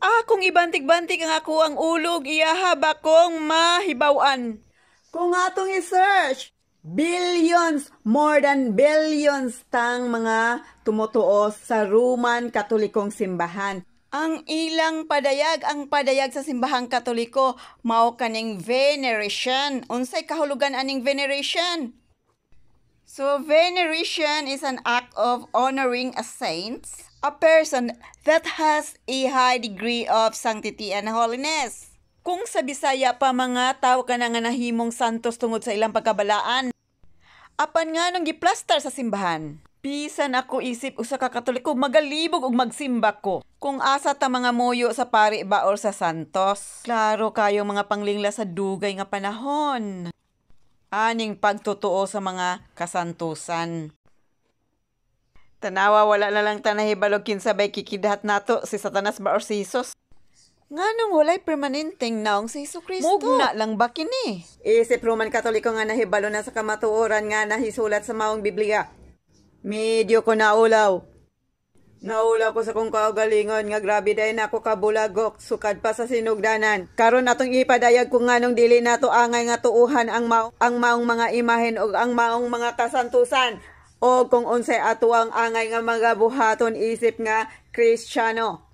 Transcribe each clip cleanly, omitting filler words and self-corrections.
Akong ibantig-bantig ang ako ang ulog, iyaha ba kong mahibawan. Kung atong i-search, billions, more than billions tang mga tumutuo sa Roman Katolikong simbahan. Ang ilang padayag, ang padayag sa simbahang Katoliko, mao kaning veneration. Unsay kahulugan aning veneration? So, veneration is an act of honoring a saint, a person that has a high degree of sanctity and holiness. Kung sa Bisaya pa mga tao ka na nga nahimong santos tungod sa ilang pagkabalaan, apan nga nung giplastar sa simbahan. Bisan ako isip usa ka Katoliko magalibog ug magsimba ko. Kung asa ta mga muyo sa pari ba or sa santos. Klaro kayo mga panglingla sa dugay nga panahon. Aning pagtotoo sa mga kasantusan. Tanawa wala na lang tanahibalog kinsabay kikidhat nato si Satanas ba or si Jesus. Nganong walay permanenteng naong si Jesucristo? Mugna lang ba kini? Isip Roman Katoliko nga nahibalo na sa kamatuoran nga nahisulat sa maong Biblia. Medyo ko naulaw. Naulaw ko sa kong kaugalingon nga grabe dayon ako kabulagok sukad pa sa sinugdanan. Karon atong ipadayag kung nganong dili nato angay nga tuuhan ang maong mga imahen o ang maong mga kasantusan o kung unsay ato ang angay nga mga buhaton isip nga Kristiyano.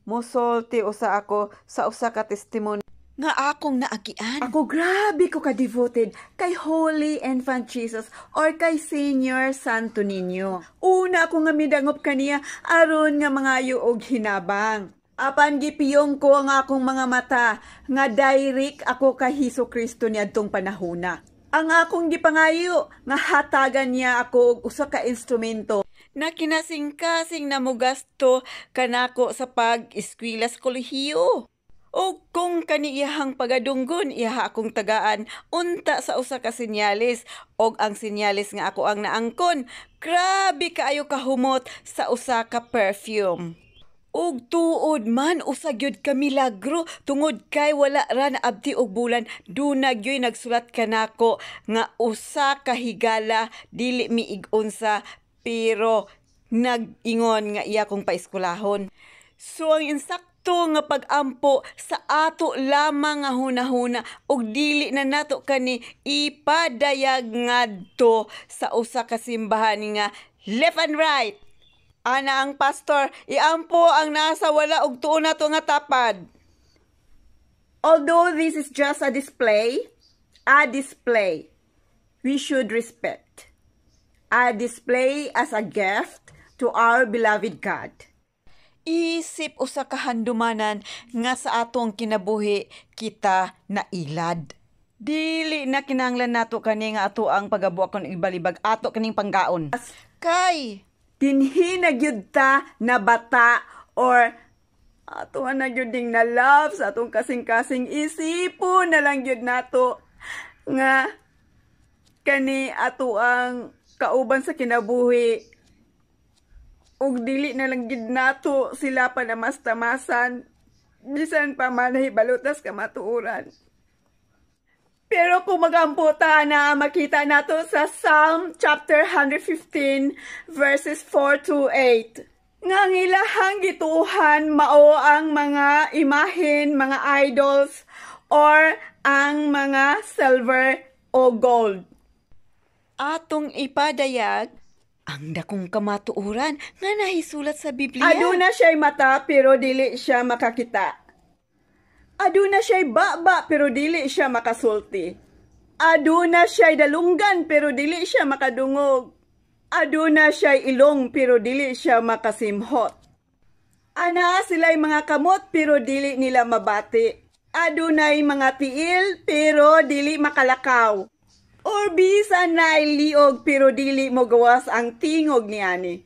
Mosulti usa ako sa usa ka testimony nga akong naagian. Ako grabe ko ka-devoted kay Holy Infant Jesus or kay Senior Santo Niño. Una ako nga midangop kaniya aron nga mga og hinabang. Apan gipiyong ko ang akong mga mata nga direct ako kay Jesucristo niadtong panahona. Ang akong gipangayo nga hatagan niya ako og usa ka instrumento na kinasing-kasing na mo gasto kanako sa pag-eskwela sa kolehiyo. O kung kaniiyahang pagadunggon, iyaha akong tagaan unta sa usa ka sinyalis. Og ang sinyalis nga ako ang naangkon, grabe kaayo kahumot sa usa ka perfume. Og tuod man usa gyud ka milagro tungod kay wala ra na abti og bulan dunag yoy nagsulat kanako nga usa ka higala dili miig-on sa pero nag-ingon nga iya kong paeskulahon. So ang insakto nga pag-ampo sa ato lamang nga hunahuna og dili na nato kani ipadayag ngadto sa usa ka simbahan nga left and right. Ana ang pastor, iampo ang nasa wala og tuon nato nga tapad. Although this is just a display, we should respect. A display as a gift to our beloved God. Isip usa ka handumanan nga sa atong kinabuhi kita nailad. Dili na kinahanglan nato kani nga ato ang pagabuak kon ibalibag ato kaning panggaon. Kay dinhi na gyud ta na bata or ato na gyud ding na love sa atong kasing-kasing isipon na lang gyud nato nga kani ato ang kauban sa kinabuhi ug dili na lang gid nato sila pa namas-tamasan bisan pa man hibalutas ka matuoran. Pero kung magamputa na makita nato sa Psalm chapter 115 verses 4 to 8 nga ang ilahang gituhan mao ang mga imahen, mga idols or ang mga silver o gold. Atong ipadayag ang dakong kamatuoran nga nahisulat sa Biblia. Aduna siya'y mata pero dili siya makakita. Aduna siya'y baba pero dili siya makasulti. Aduna siya'y dalunggan pero dili siya makadungog. Aduna siya'y ilong pero dili siya makasimhot. Ana sila'y mga kamot pero dili nila mabati. Adunay mga tiil pero dili makalakaw. Or bisan na liog pero dili mo gawas ang tingog ni ani.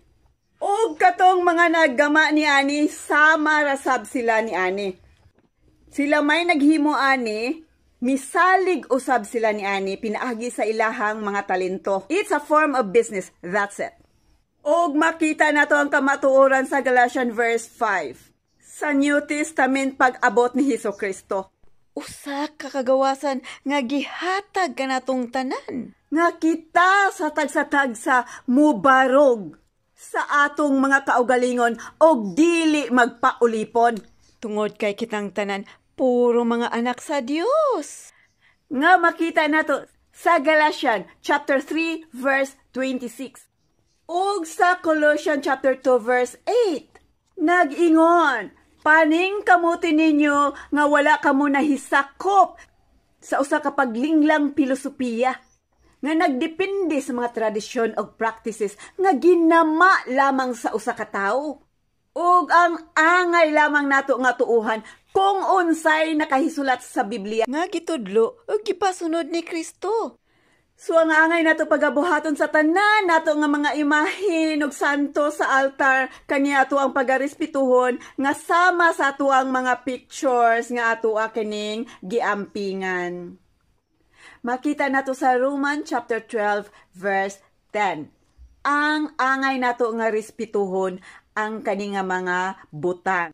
Og katong mga naggama ni ani sama rasab sila ni ani. Sila may naghimo ani, misalig usab sila ni ani pinaagi sa ilahang mga talento. It's a form of business, that's it. Og makita nato ang kamatuoran sa Galatians verse 5. Sa New Testament pag-abot ni Jesucristo. Usa ka kagawasan nga gihatag kanatong tanan. Nga kita sa tagsa-tagsa mubarog sa atong mga kaugalingon og dili magpaulipon. Tungod kay kitang tanan, puro mga anak sa Dios. Nga makita nato sa Galatians chapter 3 verse 26. Ug sa Colossians chapter 2 verse 8. Nag-ingon, paning kamuti ninyo nga wala kamo nahisakop sa usa ka paglinglang filosofiya nga nagdepende sa mga tradisyon o practices nga ginama lamang sa usa ka tawo. Ug ang angay lamang nato nga tuuhan kung unsay nakahisulat sa Biblia nga gitudlo ug gipasunod ni Kristo. So ang angay nato pagabuhaton sa tanan nato nga mga imahe ug santo sa altar kaniya ato ang pagarespetuhon nga sama sa ato ang mga pictures nga ato kining giampingan. Makita nato sa Romans chapter 12 verse 10. Ang angay nato nga respetuhon ang kani nga mga butang.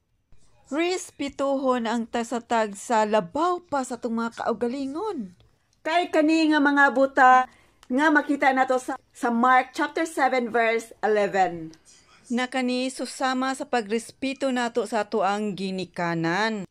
Respetuhon ang tasatag sa labaw pa sa itong mga kaugalingon. Kay kani nga mga buta nga makita nato sa Mark chapter 7 verse 11. Na kani susama sa pagrespeto nato sa ato ang ginikanan.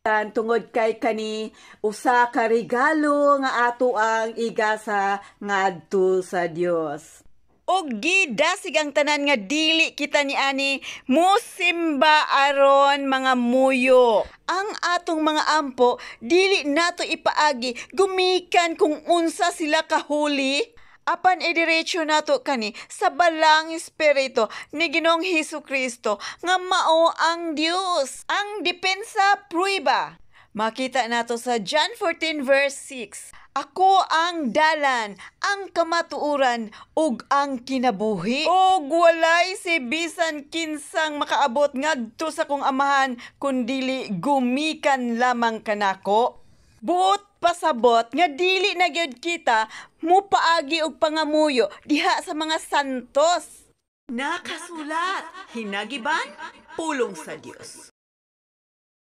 Tungod kay kani usa ka regalo nga ato ang igasa ngadto sa Dios. Og gidasig ang tanan nga dili kita ni ani musimba aron mga muyo. Ang atong mga ampo dili nato ipaagi gumikan kung unsa sila kahuli. Apan idiretso nato kani sa balang espiritu ni Ginoong Hesukristo nga mao ang Dios. Ang depensa prueba. Makita nato sa John 14 verse 6. Ako ang dalan, ang kamatuuran, ug ang kinabuhi. Ug walay si bisan kinsang makaabot ngadto sa kong amahan, kundili gumikan lamang kanako. Buot pasabot nga dili na gyud kita mupaagi og pangamuyo diha sa mga santos. Nakasulat, hinagiban, pulong sa Dios.